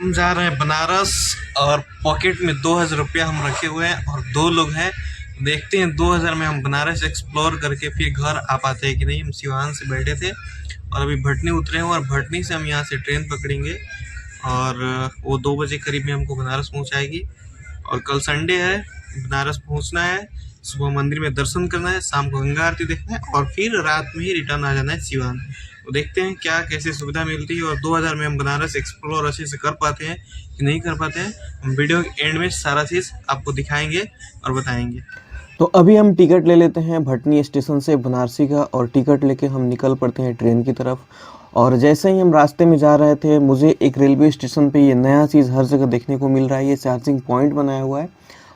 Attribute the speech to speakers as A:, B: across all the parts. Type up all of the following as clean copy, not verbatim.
A: हम जा रहे हैं बनारस और पॉकेट में 2,000 रुपया हम रखे हुए हैं और 2 लोग हैं। देखते हैं 2,000 में हम बनारस एक्सप्लोर करके फिर घर आ पाते हैं कि नहीं। हम सिवान से बैठे थे और अभी भटनी उतरे हैं और भटनी से हम यहाँ से ट्रेन पकड़ेंगे और वो 2 बजे करीब में हमको बनारस पहुँचाएगी। और कल संडे है, बनारस पहुँचना है, सुबह मंदिर में दर्शन करना है, शाम को गंगा आरती देखना है और फिर रात में ही रिटर्न आ जाना है सिवान। तो देखते हैं क्या कैसे सुविधा मिलती है और 2,000 में हम बनारस एक्सप्लोर अच्छे से कर पाते हैं कि नहीं कर पाते हैं। हम वीडियो के एंड में सारा चीज़ आपको दिखाएंगे और बताएंगे।
B: तो अभी हम टिकट ले लेते हैं भटनी स्टेशन से बनारसी का और टिकट लेके हम निकल पड़ते हैं ट्रेन की तरफ। और जैसे ही हम रास्ते में जा रहे थे मुझे एक रेलवे स्टेशन पे ये नया चीज़ हर जगह देखने को मिल रहा है। ये चार्जिंग पॉइंट बनाया हुआ है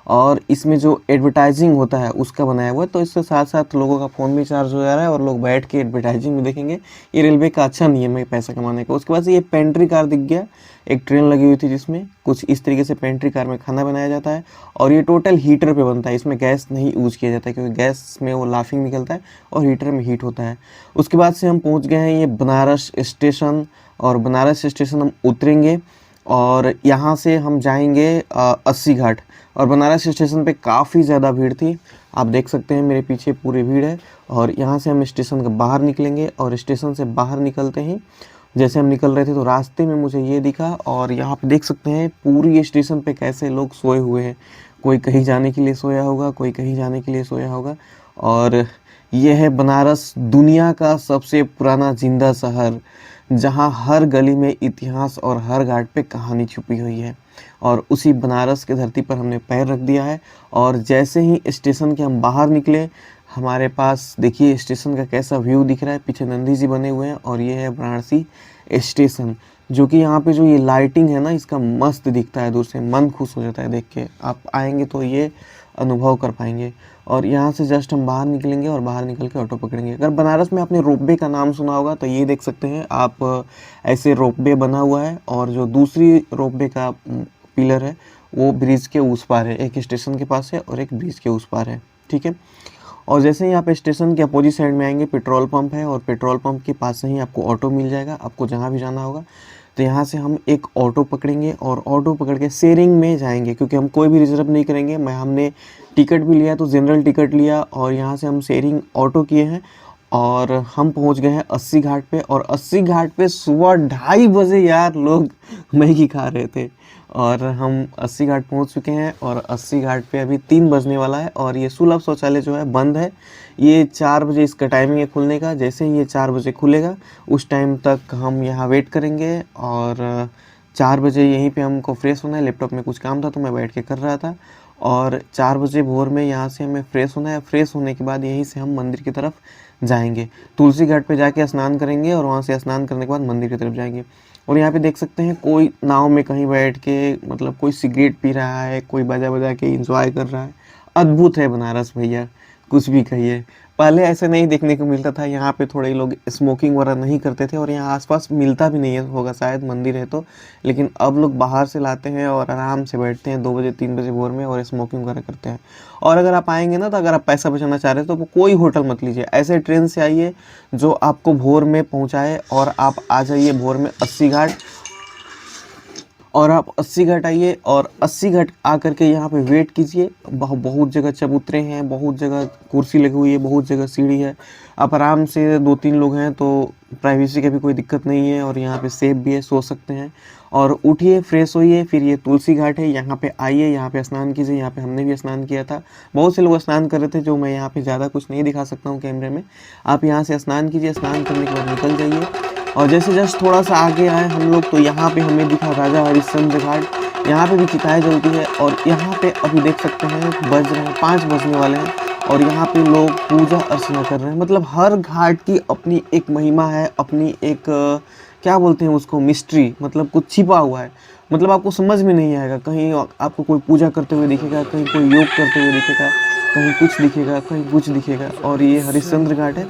B: और इसमें जो एडवर्टाइजिंग होता है उसका बनाया हुआ है, तो इसके साथ साथ लोगों का फ़ोन भी चार्ज हो जा रहा है और लोग बैठ के एडवर्टाइजिंग भी देखेंगे। ये रेलवे का अच्छा नियम है पैसा कमाने का। उसके बाद से ये पेंट्री कार दिख गया, एक ट्रेन लगी हुई थी जिसमें कुछ इस तरीके से पेंट्री कार में खाना बनाया जाता है और ये टोटल हीटर पे बनता है। इसमें गैस नहीं यूज़ किया जाता है क्योंकि गैस में वो लाफिंग निकलता है और हीटर में हीट होता है। उसके बाद से हम पहुंच गए हैं ये बनारस स्टेशन और बनारस स्टेशन हम उतरेंगे और यहाँ से हम जाएंगे 80 घाट। और बनारस स्टेशन पे काफ़ी ज़्यादा भीड़ थी, आप देख सकते हैं मेरे पीछे पूरी भीड़ है। और यहाँ से हम स्टेशन के बाहर निकलेंगे और स्टेशन से बाहर निकलते ही जैसे हम निकल रहे थे तो रास्ते में मुझे ये दिखा और यहाँ पे देख सकते हैं पूरी स्टेशन पे कैसे लोग सोए हुए हैं। कोई कहीं जाने के लिए सोया होगा, कोई कहीं जाने के लिए सोया होगा। और ये है बनारस, दुनिया का सबसे पुराना जिंदा शहर, जहाँ हर गली में इतिहास और हर घाट पे कहानी छुपी हुई है। और उसी बनारस की धरती पर हमने पैर रख दिया है। और जैसे ही स्टेशन के हम बाहर निकले हमारे पास देखिए स्टेशन का कैसा व्यू दिख रहा है। पीछे नंदी जी बने हुए हैं और ये है वाराणसी स्टेशन, जो कि यहाँ पे जो ये लाइटिंग है ना इसका मस्त दिखता है, दूर से मन खुश हो जाता है देख के। आप आएंगे तो ये अनुभव कर पाएंगे। और यहाँ से जस्ट हम बाहर निकलेंगे और बाहर निकल के ऑटो पकड़ेंगे। अगर बनारस में आपने रोपवे का नाम सुना होगा तो ये देख सकते हैं आप, ऐसे रोपवे बना हुआ है और जो दूसरी रोपवे का पिलर है वो ब्रिज के उस पार है। एक स्टेशन के पास है और एक ब्रिज के उस पार है, ठीक है। और जैसे ही आप स्टेशन के अपोजिट साइड में आएंगे पेट्रोल पंप है और पेट्रोल पंप के पास से ही आपको ऑटो मिल जाएगा, आपको जहाँ भी जाना होगा। तो यहाँ से हम एक ऑटो पकड़ेंगे और ऑटो पकड़ के शेयरिंग में जाएंगे क्योंकि हम कोई भी रिजर्व नहीं करेंगे। हमने टिकट भी लिया तो जनरल टिकट लिया और यहाँ से हम शेयरिंग ऑटो किए हैं और हम पहुँच गए हैं 80 घाट पे। और 80 घाट पे सुबह 2:30 बजे यार लोग मैगी खा रहे थे और हम 80 घाट पहुंच चुके हैं। और 80 घाट पे अभी 3 बजने वाला है और ये सुलभ शौचालय जो है बंद है। ये 4 बजे इसका टाइमिंग है खुलने का। जैसे ही ये 4 बजे खुलेगा उस टाइम तक हम यहाँ वेट करेंगे और 4 बजे यहीं पे हमको फ्रेश होना है। लैपटॉप में कुछ काम था तो मैं बैठ के कर रहा था और 4 बजे भोर में यहाँ से हमें फ्रेश होना है। फ्रेश होने के बाद यहीं से हम मंदिर की तरफ जाएंगे, तुलसी घाट पे जाके स्नान करेंगे और वहाँ से स्नान करने के बाद मंदिर की तरफ जाएंगे। और यहाँ पे देख सकते हैं कोई नाव में कहीं बैठ के मतलब कोई सिगरेट पी रहा है, कोई बजा बजा के एंजॉय कर रहा है। अद्भुत है बनारस भैया, कुछ भी कहिए। पहले ऐसे नहीं देखने को मिलता था, यहाँ पे थोड़े लोग स्मोकिंग वगैरह नहीं करते थे और यहाँ आसपास मिलता भी नहीं है होगा शायद, मंदिर है तो। लेकिन अब लोग बाहर से लाते हैं और आराम से बैठते हैं 2 बजे 3 बजे भोर में और स्मोकिंग वगैरह करते हैं। और अगर आप आएंगे ना तो अगर आप पैसा बचाना चाह रहे हैं तो कोई होटल मत लीजिए, ऐसे ट्रेन से आइए जो आपको भोर में पहुँचाए और आप आ जाइए भोर में 80 घाट। और आप 80 घाट आइए और 80 घाट आकर के यहाँ पे वेट कीजिए। बहुत जगह चबूतरे हैं, बहुत जगह कुर्सी लगी हुई है, बहुत जगह सीढ़ी है। आप आराम से 2-3 लोग हैं तो प्राइवेसी की भी कोई दिक्कत नहीं है और यहाँ पे सेफ भी है, सो सकते हैं। और उठिए फ्रेश होइए, फिर ये तुलसी घाट है, यहाँ पे आइए, यहाँ पे स्नान कीजिए। यहाँ पे हमने भी स्नान किया था, बहुत से लोग स्नान कर रहे थे जो मैं यहाँ पे ज़्यादा कुछ नहीं दिखा सकता हूँ कैमरे में। आप यहाँ से स्नान कीजिए, स्नान करने के बाद निकल जाइए। और जैसे जस्ट थोड़ा सा आगे आए हम लोग तो यहाँ पे हमें दिखा राजा हरिश्चंद्र घाट। यहाँ पे भी चिताएं जलती है और यहाँ पे अभी देख सकते हैं बज रहे हैं 5 बजने वाले हैं और यहाँ पे लोग पूजा अर्चना कर रहे हैं। मतलब हर घाट की अपनी एक महिमा है, अपनी एक क्या बोलते हैं उसको, मिस्ट्री, मतलब कुछ छिपा हुआ है। मतलब आपको समझ में नहीं आएगा, कहीं आपको कोई पूजा करते हुए दिखेगा, कहीं कोई योग करते हुए दिखेगा, कहीं कुछ दिखेगा, कहीं कुछ दिखेगा। और ये हरिश्चंद्र घाट है,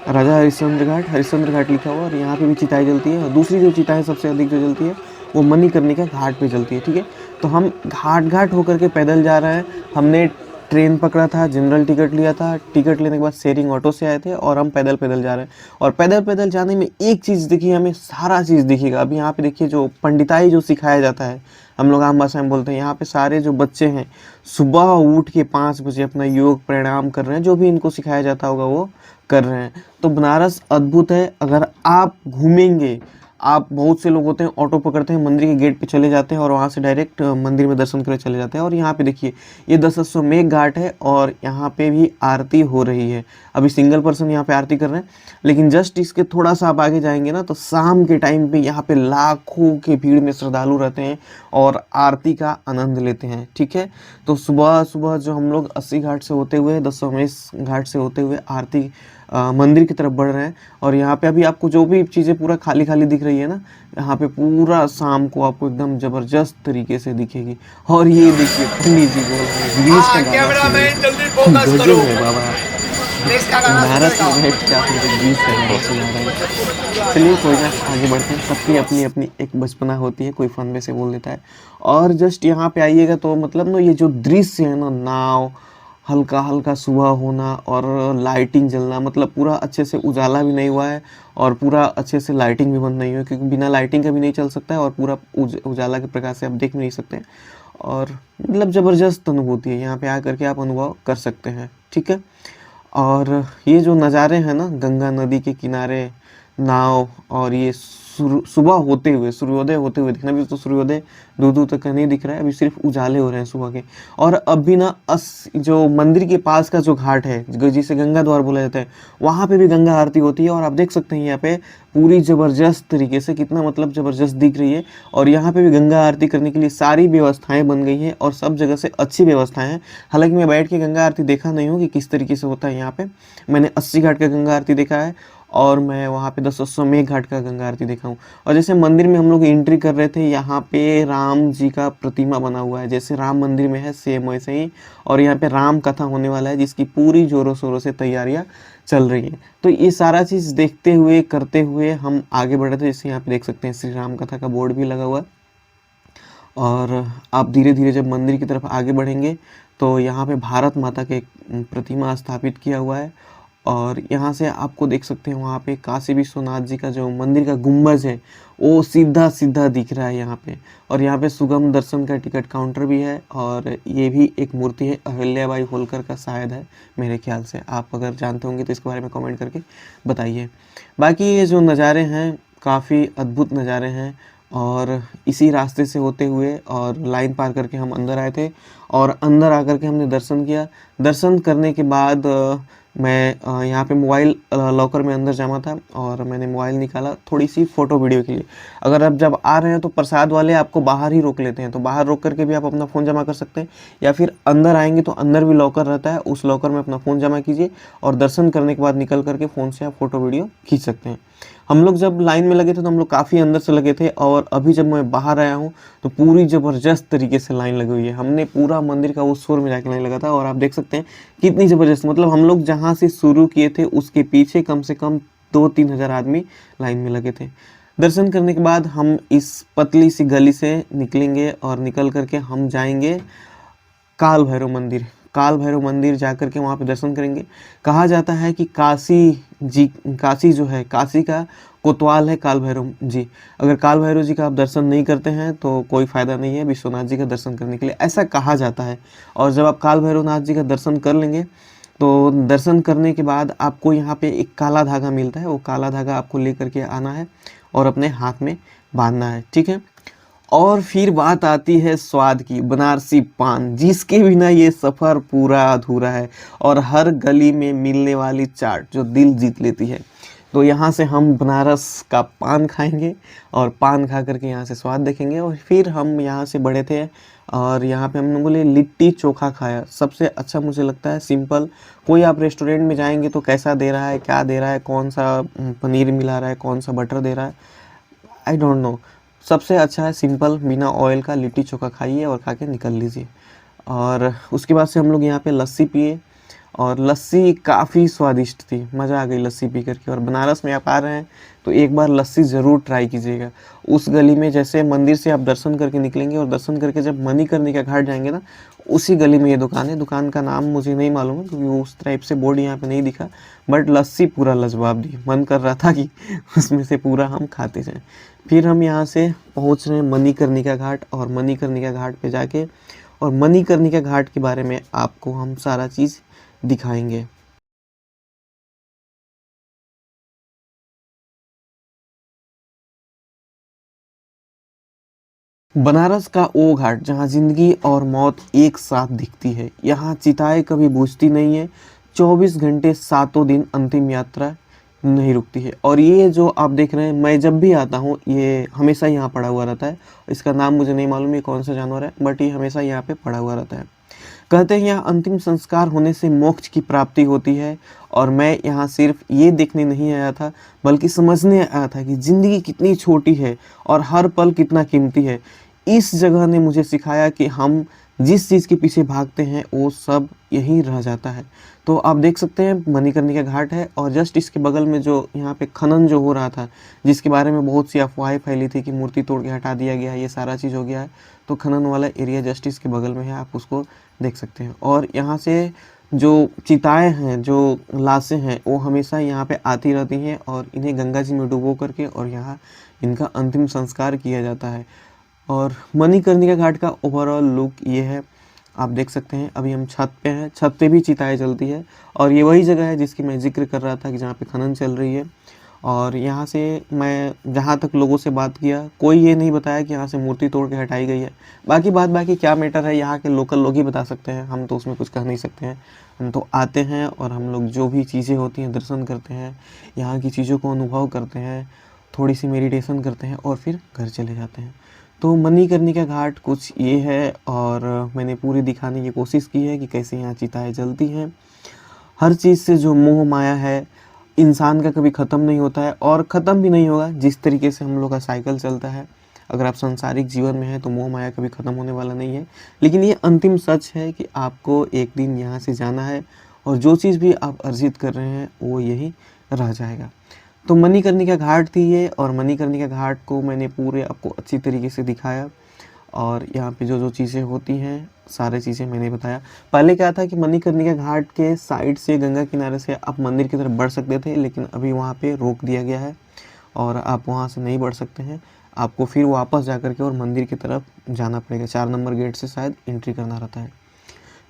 B: राजा हरिश्चंद्र घाट लिखा हुआ। और यहाँ पे भी चिताएं जलती है और दूसरी जो चिताएं सबसे अधिक जो जलती है वो मणिकर्णिका घाट पे जलती है, ठीक है। तो हम घाट घाट होकर के पैदल जा रहे हैं। हमने ट्रेन पकड़ा था, जनरल टिकट लिया था, टिकट लेने के बाद शेयरिंग ऑटो से आए थे और हम पैदल पैदल जा रहे हैं। और पैदल पैदल जाने में एक चीज़ देखिए, हमें सारा चीज़ दिखेगा। अभी यहाँ पे देखिए जो पंडिताई जो सिखाया जाता है, हम लोग आम भाषा में बोलते हैं, यहाँ पे सारे जो बच्चे हैं सुबह उठ के 5 बजे अपना योग प्राणायाम कर रहे हैं, जो भी इनको सिखाया जाता होगा वो कर रहे हैं। तो बनारस अद्भुत है। अगर आप घूमेंगे, आप बहुत से लोग होते हैं ऑटो पकड़ते हैं, मंदिर के गेट पे चले जाते हैं और वहाँ से डायरेक्ट मंदिर में दर्शन करने चले जाते हैं। और यहाँ पे देखिए ये दशाश्वमेध घाट है और यहाँ पे भी आरती हो रही है। अभी सिंगल पर्सन यहाँ पे आरती कर रहे हैं, लेकिन जस्ट इसके थोड़ा सा आप आगे जाएंगे ना तो शाम के टाइम पे यहाँ पे लाखों के भीड़ में श्रद्धालु रहते हैं और आरती का आनंद लेते हैं। ठीक है, तो सुबह सुबह जो हम लोग 80 घाट से होते हुए, दशाश्वमेध घाट से होते हुए आरती मंदिर की तरफ बढ़ रहे हैं। और यहाँ पे अभी आपको जो भी चीज़ें पूरा खाली खाली दिख रही है ना, यहाँ पे पूरा शाम को आपको एकदम ज़बरदस्त तरीके से दिखेगी। और ये देखिए पंडित जी बोल रहे हैं, ग्रीस का गाना गजब है बाबा, बनारस में बैठ के आप मुझे ग्रीस का गाना सुना रहे हैं। चलिए कोई ना, आगे बढ़ते हैं। सबकी अपनी अपनी एक बचपना होती है, कोई फन में से बोल देता है। और जस्ट यहाँ पे आइएगा तो मतलब ना ये जो दृश्य है ना, नाव हल्का हल्का सुबह होना और लाइटिंग जलना, मतलब पूरा अच्छे से उजाला भी नहीं हुआ है और पूरा अच्छे से लाइटिंग भी बंद नहीं हुई है, क्योंकि बिना लाइटिंग का भी नहीं चल सकता है और पूरा उजाला के प्रकाश से आप देख भी नहीं सकते हैं। और मतलब ज़बरदस्त अनुभूति है, यहाँ पे आकर के आप अनुभव कर सकते हैं। ठीक है, और ये जो नज़ारे हैं ना, गंगा नदी के किनारे नाव, और ये सुबह होते हुए, सूर्योदय होते हुए दिखना भी, तो सूर्योदय दूर दूर तक का नहीं दिख रहा है, अभी सिर्फ उजाले हो रहे हैं सुबह के। और अभी ना जो मंदिर के पास का जो घाट है जिसे गंगा द्वार बोला जाता है, वहाँ पे भी गंगा आरती होती है। और आप देख सकते हैं यहाँ पे पूरी ज़बरदस्त तरीके से, कितना मतलब ज़बरदस्त दिख रही है। और यहाँ पे भी गंगा आरती करने के लिए सारी व्यवस्थाएं बन गई हैं और सब जगह से अच्छी व्यवस्थाएं हैं। हालांकि मैं बैठ के गंगा आरती देखा नहीं हूँ कि किस तरीके से होता है यहाँ पे। मैंने 80 घाट का गंगा आरती देखा है और मैं वहाँ पे दशाश्वमेध घाट का गंगा आरती देखा हूँ। और जैसे मंदिर में हम लोग एंट्री कर रहे थे, यहाँ पे राम जी का प्रतिमा बना हुआ है, जैसे राम मंदिर में है सेम वैसे ही। और यहाँ पे राम कथा होने वाला है, जिसकी पूरी जोरों शोरों से तैयारियाँ चल रही हैं। तो ये सारा चीज़ देखते हुए करते हुए हम आगे बढ़ रहे थे। जैसे यहाँ पे देख सकते हैं श्री राम कथा का बोर्ड भी लगा हुआ है। और आप धीरे धीरे जब मंदिर की तरफ आगे बढ़ेंगे तो यहाँ पे भारत माता के प्रतिमा स्थापित किया हुआ है। और यहाँ से आपको देख सकते हैं वहाँ पे काशी विश्वनाथ जी का जो मंदिर का गुम्बज है वो सीधा सीधा दिख रहा है यहाँ पे। और यहाँ पे सुगम दर्शन का टिकट काउंटर भी है। और ये भी एक मूर्ति है, अहिल्याबाई होलकर का शायद है मेरे ख्याल से। आप अगर जानते होंगे तो इसके बारे में कमेंट करके बताइए। बाकी ये जो नज़ारे हैं काफ़ी अद्भुत नज़ारे हैं। और इसी रास्ते से होते हुए और लाइन पार करके हम अंदर आए थे और अंदर आकर के हमने दर्शन किया। दर्शन करने के बाद मैं यहाँ पे मोबाइल लॉकर में अंदर जमा था और मैंने मोबाइल निकाला थोड़ी सी फ़ोटो वीडियो के लिए। अगर आप जब आ रहे हैं तो प्रसाद वाले आपको बाहर ही रोक लेते हैं, तो बाहर रोक करके भी आप अपना फ़ोन जमा कर सकते हैं, या फिर अंदर आएंगे तो अंदर भी लॉकर रहता है, उस लॉकर में अपना फ़ोन जमा कीजिए और दर्शन करने के बाद निकल करके फ़ोन से आप फ़ोटो वीडियो खींच सकते हैं। हम लोग जब लाइन में लगे थे तो हम लोग काफ़ी अंदर से लगे थे और अभी जब मैं बाहर आया हूँ तो पूरी ज़बरदस्त तरीके से लाइन लगी हुई है। हमने पूरा मंदिर का उस शोर में जाके लाइन लगा था और आप देख सकते हैं कितनी ज़बरदस्त, मतलब हम लोग जहाँ से शुरू किए थे उसके पीछे कम से कम 2-3 हज़ार आदमी लाइन में लगे थे। दर्शन करने के बाद हम इस पतली सी गली से निकलेंगे और निकल करके हम जाएंगे काल भैरव मंदिर। काल भैरव मंदिर जाकर के वहाँ पे दर्शन करेंगे। कहा जाता है कि काशी जो है, काशी का कोतवाल है काल भैरव जी। अगर काल भैरव जी का आप दर्शन नहीं करते हैं तो कोई फ़ायदा नहीं है विश्वनाथ जी का दर्शन करने के लिए, ऐसा कहा जाता है। और जब आप काल भैरवनाथ जी का दर्शन कर लेंगे तो दर्शन करने के बाद आपको यहाँ पे एक काला धागा मिलता है, वो काला धागा आपको ले करके आना है और अपने हाथ में बांधना है। ठीक है, और फिर बात आती है स्वाद की, बनारसी पान, जिसके बिना ये सफ़र पूरा अधूरा है। और हर गली में मिलने वाली चाट जो दिल जीत लेती है। तो यहाँ से हम बनारस का पान खाएंगे और पान खा करके यहाँ से स्वाद देखेंगे। और फिर हम यहाँ से बढ़े थे और यहाँ पे हम लोगों ने लिट्टी चोखा खाया। सबसे अच्छा मुझे लगता है सिंपल। कोई आप रेस्टोरेंट में जाएंगे तो कैसा दे रहा है, क्या दे रहा है, कौन सा पनीर मिला रहा है, कौन सा बटर दे रहा है, आई डोंट नो। सबसे अच्छा है सिंपल बिना ऑयल का लिट्टी चोखा खाइए और खा के निकल लीजिए। और उसके बाद से हम लोग यहाँ पे लस्सी पिए और लस्सी काफ़ी स्वादिष्ट थी, मज़ा आ गई लस्सी पी करके। और बनारस में आप आ रहे हैं तो एक बार लस्सी ज़रूर ट्राई कीजिएगा। उस गली में जैसे मंदिर से आप दर्शन करके निकलेंगे और दर्शन करके जब मणिकर्णिका घाट जाएंगे ना, उसी गली में ये दुकान है। दुकान का नाम मुझे नहीं मालूम है क्योंकि उस टाइप से बोर्ड यहाँ पे नहीं दिखा, बट लस्सी पूरा लाजवाब दी, मन कर रहा था कि उसमें से पूरा हम खाते जाएं। फिर हम यहाँ से पहुँच रहे हैं मणिकर्णिका घाट, और मणिकर्णिका घाट पे जाके और मणिकर्णिका घाट के बारे में आपको हम सारा चीज़ दिखाएंगे। बनारस का वो घाट जहाँ जिंदगी और मौत एक साथ दिखती है, यहाँ चिताएं कभी बुझती नहीं है, 24 घंटे सातों दिन अंतिम यात्रा नहीं रुकती है। और ये जो आप देख रहे हैं, मैं जब भी आता हूँ ये हमेशा यहाँ पड़ा हुआ रहता है। इसका नाम मुझे नहीं मालूम ये कौन सा जानवर है, बट ये हमेशा यहाँ पे पड़ा हुआ रहता है। कहते हैं यहाँ अंतिम संस्कार होने से मोक्ष की प्राप्ति होती है। और मैं यहाँ सिर्फ ये देखने नहीं आया था, बल्कि समझने आया था कि ज़िंदगी कितनी छोटी है और हर पल कितना कीमती है। इस जगह ने मुझे सिखाया कि हम जिस चीज़ के पीछे भागते हैं वो सब यहीं रह जाता है। तो आप देख सकते हैं मणिकर्णिका घाट है, और जस्ट इसके बगल में जो यहाँ पे खनन जो हो रहा था, जिसके बारे में बहुत सी अफवाहें फैली थी कि मूर्ति तोड़ के हटा दिया गया है, ये सारा चीज़ हो गया है। तो खनन वाला एरिया जस्ट इसके बगल में है, आप उसको देख सकते हैं। और यहाँ से जो चिताएँ हैं, जो लाशें हैं, वो हमेशा यहाँ पे आती रहती हैं और इन्हें गंगा जी में डुबो करके और यहाँ इनका अंतिम संस्कार किया जाता है। और मणिकर्णिका घाट का ओवरऑल लुक ये है, आप देख सकते हैं। अभी हम छत पे हैं, छत पे भी चिताएं जलती है, और ये वही जगह है जिसकी मैं जिक्र कर रहा था कि जहाँ पे खनन चल रही है। और यहाँ से मैं जहाँ तक लोगों से बात किया, कोई ये नहीं बताया कि यहाँ से मूर्ति तोड़ के हटाई गई है। बाकी क्या मैटर है, यहाँ के लोकल लोग ही बता सकते हैं, हम तो उसमें कुछ कह नहीं सकते हैं। हम तो आते हैं और हम लोग जो भी चीज़ें होती हैं दर्शन करते हैं, यहाँ की चीज़ों को अनुभव करते हैं, थोड़ी सी मेडिटेशन करते हैं और फिर घर चले जाते हैं। तो मणिकर्णिका घाट कुछ ये है, और मैंने पूरी दिखाने की कोशिश की है कि कैसे यहाँ चिताएं जलती हैं। हर चीज़ से जो मोह माया है इंसान का कभी ख़त्म नहीं होता है, और ख़त्म भी नहीं होगा। जिस तरीके से हम लोग का साइकिल चलता है, अगर आप सांसारिक जीवन में हैं तो मोह माया कभी ख़त्म होने वाला नहीं है। लेकिन ये अंतिम सच है कि आपको एक दिन यहाँ से जाना है, और जो चीज़ भी आप अर्जित कर रहे हैं वो यही रह जाएगा। तो मणिकर्णिका घाट थी ये, और मणिकर्णिका घाट को मैंने पूरे आपको अच्छी तरीके से दिखाया। और यहाँ पे जो चीज़ें होती हैं सारी चीज़ें मैंने बताया। पहले क्या था कि मणिकर्णिका घाट के साइड से गंगा किनारे से आप मंदिर की तरफ बढ़ सकते थे, लेकिन अभी वहाँ पे रोक दिया गया है और आप वहाँ से नहीं बढ़ सकते हैं। आपको फिर वापस जा कर के और मंदिर की तरफ जाना पड़ेगा, 4 नंबर गेट से शायद एंट्री करना रहता है।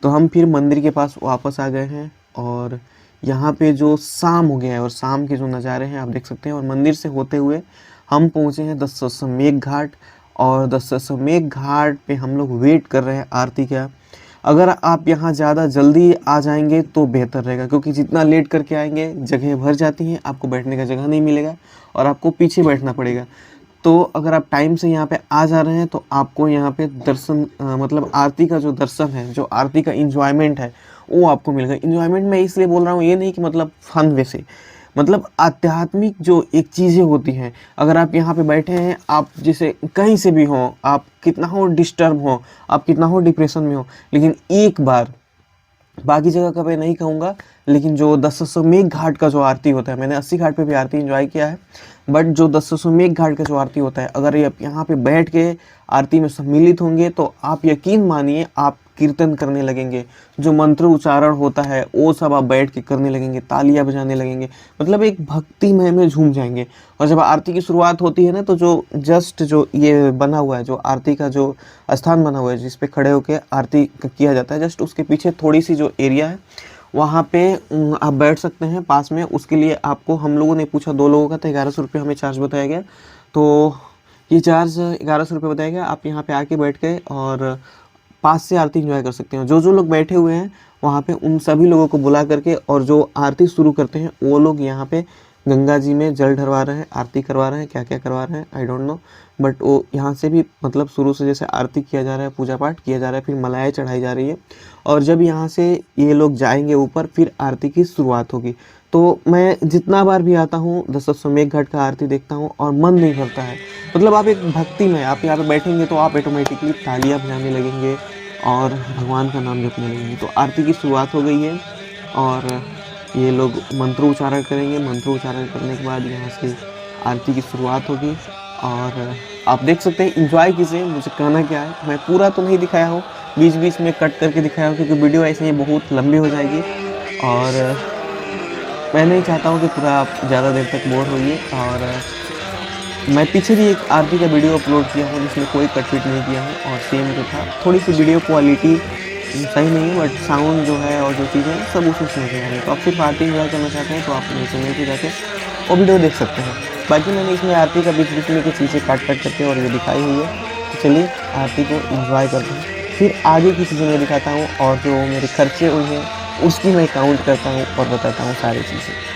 B: तो हम फिर मंदिर के पास वापस आ गए हैं, और यहाँ पे जो शाम हो गया है और शाम के जो नज़ारे हैं आप देख सकते हैं। और मंदिर से होते हुए हम पहुँचे हैं दशाश्वमेध घाट, और दशाश्वमेध घाट पे हम लोग वेट कर रहे हैं आरती का। अगर आप यहाँ ज़्यादा जल्दी आ जाएंगे तो बेहतर रहेगा, क्योंकि जितना लेट करके आएंगे जगह भर जाती हैं, आपको बैठने का जगह नहीं मिलेगा और आपको पीछे बैठना पड़ेगा। तो अगर आप टाइम से यहाँ पे आ जा रहे हैं तो आपको यहाँ पे दर्शन मतलब आरती का जो दर्शन है, जो आरती का इंजॉयमेंट है वो आपको मिलेगा। इंजॉयमेंट मैं इसलिए बोल रहा हूँ, ये नहीं कि मतलब फन वे से, मतलब आध्यात्मिक जो एक चीज़ें होती हैं। अगर आप यहाँ पे बैठे हैं, आप जैसे कहीं से भी हों, आप कितना हो डिस्टर्ब हो, आप कितना हो डिप्रेशन में हो, लेकिन एक बार, बाकी जगह का मैं नहीं कहूँगा, लेकिन जो दशाश्वमेध घाट का जो आरती होता है, मैंने 80 घाट पे भी आरती एंजॉय किया है, बट जो दशाश्वमेध घाट का जो आरती होता है, अगर ये आप यहाँ पे बैठ के आरती में सम्मिलित होंगे तो आप यकीन मानिए आप कीर्तन करने लगेंगे। जो मंत्र उच्चारण होता है वो सब आप बैठ के करने लगेंगे, तालियां बजाने लगेंगे, मतलब एक भक्तिमय में झूम जाएंगे। और जब आरती की शुरुआत होती है ना, तो जो जस्ट जो ये बना हुआ है, जो आरती का जो स्थान बना हुआ है जिस पे खड़े होकर आरती किया जाता है, जस्ट उसके पीछे थोड़ी सी जो एरिया है वहाँ पे आप बैठ सकते हैं पास में। उसके लिए आपको, हम लोगों ने पूछा, 2 लोगों का, तो 1100 रुपये हमें चार्ज बताया गया। तो ये चार्ज 1100 रुपये बताया गया। आप यहाँ पे आके बैठ गए और पास से आरती एंजॉय कर सकते हैं। जो लोग बैठे हुए हैं वहाँ पे उन सभी लोगों को बुला करके, और जो आरती शुरू करते हैं वो लोग यहाँ पे गंगा जी में जल ढरवा रहे हैं, आरती करवा रहे हैं, क्या क्या करवा रहे हैं आई डोंट नो, बट वो यहाँ से भी मतलब शुरू से जैसे आरती किया जा रहा है, पूजा पाठ किया जा रहा है, फिर मलाएँ चढ़ाई जा रही है, और जब यहाँ से ये लोग जाएंगे ऊपर फिर आरती की शुरुआत होगी। तो मैं जितना बार भी आता हूँ दशाश्वमेध घाट का आरती देखता हूँ और मन नहीं भरता है। मतलब आप एक भक्ति में, आप यहाँ पे बैठेंगे तो आप ऑटोमेटिकली तालियां बजाने लगेंगे और भगवान का नाम जपने लगेंगे। तो आरती की शुरुआत हो गई है, और ये लोग मंत्रोच्चारण करेंगे। मंत्रोच्चारण करने के बाद यहाँ से आरती की शुरुआत होगी और आप देख सकते हैं, एंजॉय कीजिए। मुझे कहना क्या है, मैं पूरा तो नहीं दिखाया हूँ, बीच बीच में कट करके दिखाया हूँ क्योंकि वीडियो ऐसे ही बहुत लंबी हो जाएगी और मैं नहीं चाहता हूँ कि पूरा आप ज़्यादा देर तक बोर होइए। और मैं पीछे भी एक आरती का वीडियो अपलोड किया हूँ जिसमें कोई कट पीट नहीं किया हूँ और सेम जो था, थोड़ी सी वीडियो क्वालिटी सही नहीं है बट साउंड जो है और जो चीज़ें हैं सब उसी से होने वाली। तो आप सिर्फ आरती इंजॉय करना चाहते हैं तो आप मेरे चैनल पर जाके वो वीडियो देख सकते हैं। बाकी मैंने इसमें आरती का बीच बीच में की चीज़ें काट काट करके और ये दिखाई हुई है। तो चलिए आरती को इंजॉय करते हैं, फिर आगे की चीज़ें मैं दिखाता हूँ और जो मेरे खर्चे हुए हैं उसकी मैं काउंट करता हूँ और बताता हूँ सारी चीज़ें।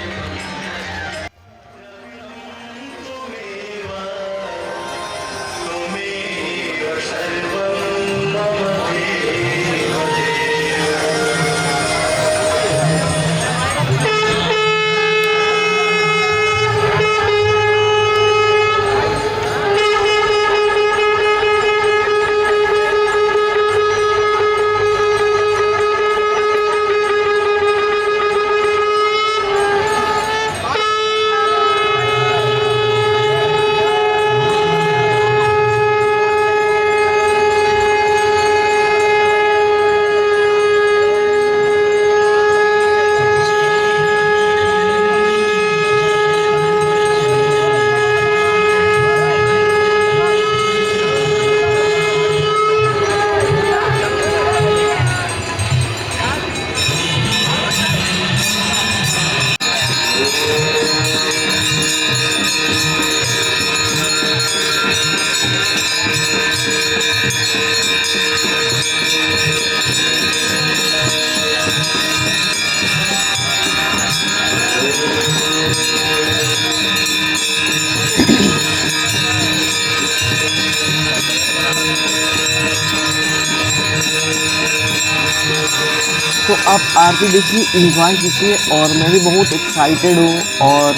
B: तो आप आरती देखिए, एंजॉय कीजिए और मैं भी बहुत एक्साइटेड हूँ और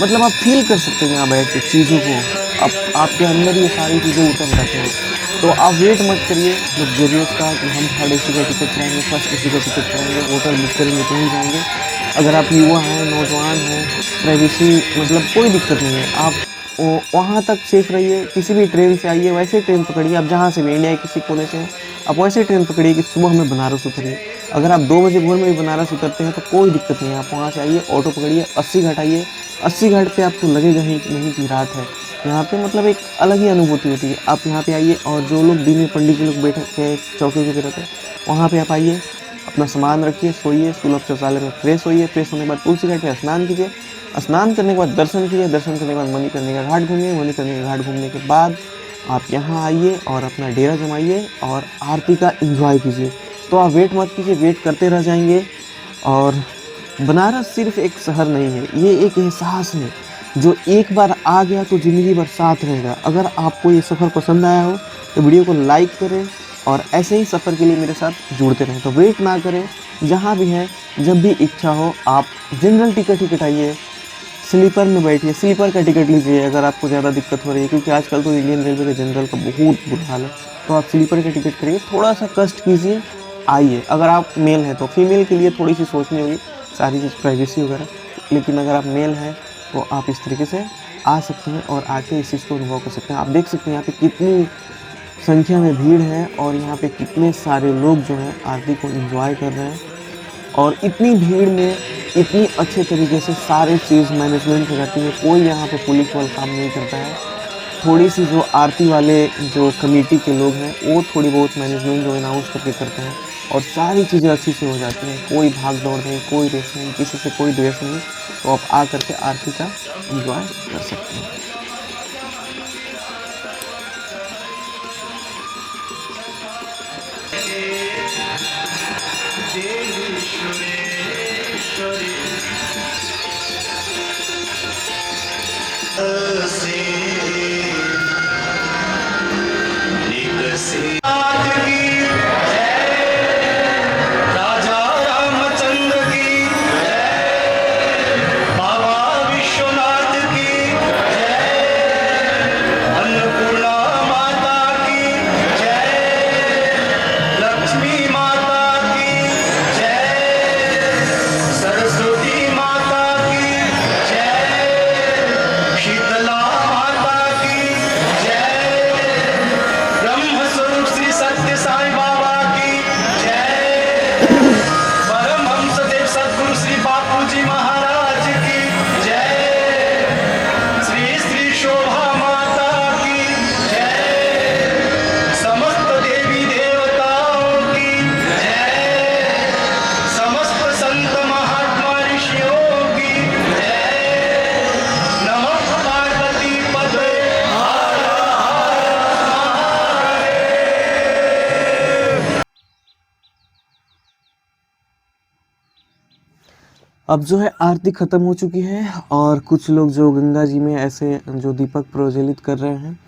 B: मतलब आप फील कर सकते हैं यहाँ बैठ के चीज़ों को। अब आपके अंदर ये सारी चीज़ें उतर जाती हैं। तो आप वेट मत करिए लग्जरियस का कि हम थर्ड एसी का टिकट कराएंगे, फर्स्ट एसी का टिकट कराएंगे, होटल बुक करेंगे तो ही जाएंगे। अगर आप युवा हैं, नौजवान हैं, प्राइवेसी मतलब कोई दिक्कत नहीं है। आप वहाँ तक सेफ रहिए। किसी भी ट्रेन से आइए, वैसे ट्रेन पकड़िए। आप जहाँ से भी इंडिया के किसी कोने से हैं, आप वैसे ट्रेन पकड़िए कि सुबह में बनारस उतरिए। अगर आप 2 बजे भोर में भी बनारस उतरते हैं तो कोई दिक्कत नहीं है। आप वहाँ से आइए, ऑटो पकड़िए, 80 घाट आइए। 80 घाट पे आपको लगेगा ही नहीं कि रात है। यहाँ पे मतलब एक अलग ही अनुभूति होती है। आप यहाँ पे आइए और जो लोग दिन में पंडित जी लोग बैठे के चौकी पे रहते हैं, वहाँ पे आप आइए, अपना सामान रखिए, सोइए, सुलभ शौचालय में फ्रेश होइए। फ्रेश होने के बाद तुलसी घाट पे स्नान कीजिए। स्नान करने के बाद दर्शन कीजिए। दर्शन करने के बाद मणिकर्णिका घाट घूमिए। मणिकर्णिका घाट घूमने के बाद आप यहाँ आइए और अपना डेरा जमाइए और आरती का एंजॉय कीजिए। तो आप वेट मत कीजिए, वेट करते रह जाएंगे। और बनारस सिर्फ एक शहर नहीं है, ये एक एहसास है जो एक बार आ गया तो ज़िंदगी भर साथ रहेगा। अगर आपको ये सफ़र पसंद आया हो तो वीडियो को लाइक करें और ऐसे ही सफ़र के लिए मेरे साथ जुड़ते रहें। तो वेट ना करें, जहाँ भी हैं जब भी इच्छा हो आप जनरल टिकट ही कटाइए, स्लीपर में बैठिए, स्लीपर का टिकट लीजिए अगर आपको ज़्यादा दिक्कत हो रही है, क्योंकि आजकल तो इंडियन रेलवे का जनरल का बहुत बुरा हाल है। तो आप स्लीपर का टिकट करिए, थोड़ा सा कष्ट कीजिए, आइए। अगर आप मेल हैं तो फीमेल के लिए थोड़ी सी सोचनी होगी सारी चीज़ प्राइवेसी वगैरह, लेकिन अगर आप मेल हैं तो आप इस तरीके से आ सकते हैं और आके इस चीज़ को अनुभव कर सकते हैं। आप देख सकते हैं यहाँ पे कितनी संख्या में भीड़ है और यहाँ पे कितने सारे लोग जो हैं आरती को एंजॉय कर रहे हैं। और इतनी भीड़ में इतनी अच्छे तरीके से सारे चीज़ मैनेजमेंट हो जाती है। कोई यहाँ पे पुलिस वाला काम नहीं करता है। थोड़ी सी जो आरती वाले जो कमेटी के लोग हैं वो थोड़ी बहुत मैनेजमेंट जो अनाउंस करके करते हैं और सारी चीज़ें अच्छी से हो जाती हैं। कोई भाग दौड़ नहीं, कोई रेस नहीं, किसी से कोई द्वेष नहीं। तो आप आ करके आरती का एंजॉय कर सकते हैं। अब जो है आरती ख़त्म हो चुकी है और कुछ लोग जो गंगा जी में ऐसे जो दीपक प्रज्वलित कर रहे हैं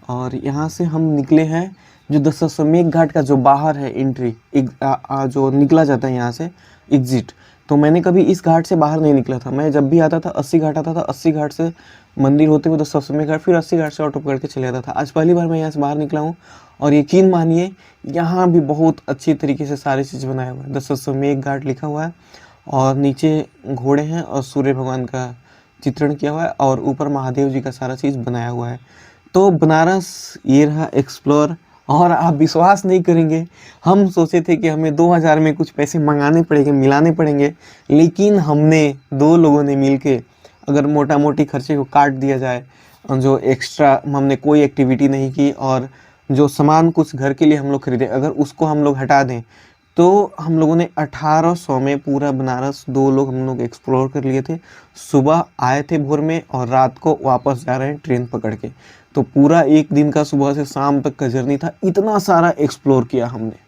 B: और यहाँ से हम निकले हैं जो दशाश्वमेध घाट का जो बाहर है एंट्री जो निकला जाता है यहाँ से एग्जिट। तो मैंने कभी इस घाट से बाहर नहीं निकला था। मैं जब भी आता था 80 घाट आता था, 80 घाट से मंदिर होते हुए दशाश्वमेध घाट, फिर 80 घाट से ऑटो पकड़ के चले जाता था। आज पहली बार मैं यहाँ से बाहर निकला हूँ और यकीन मानिए यहाँ भी बहुत अच्छी तरीके से सारी चीज़ बनाया हुआ है। दशाश्वमेध घाट लिखा हुआ है और नीचे घोड़े हैं और सूर्य भगवान का चित्रण किया हुआ है और ऊपर महादेव जी का सारा चीज़ बनाया हुआ है। तो बनारस ये रहा एक्सप्लोर। और आप विश्वास नहीं करेंगे, हम सोचे थे कि हमें 2000 में कुछ पैसे मंगाने पड़ेंगे, मिलाने पड़ेंगे, लेकिन हमने 2 लोगों ने मिलके अगर मोटा मोटी खर्चे को काट दिया जाए, जो एक्स्ट्रा हमने कोई एक्टिविटी नहीं की और जो सामान कुछ घर के लिए हम लोग खरीदे अगर उसको हम लोग हटा दें तो हम लोगों ने 1800 में पूरा बनारस 2 लोग हम लोग एक्सप्लोर कर लिए थे। सुबह आए थे भोर में और रात को वापस जा रहे हैं ट्रेन पकड़ के। तो पूरा एक दिन का सुबह से शाम तक का जर्नी था, इतना सारा एक्सप्लोर किया हमने।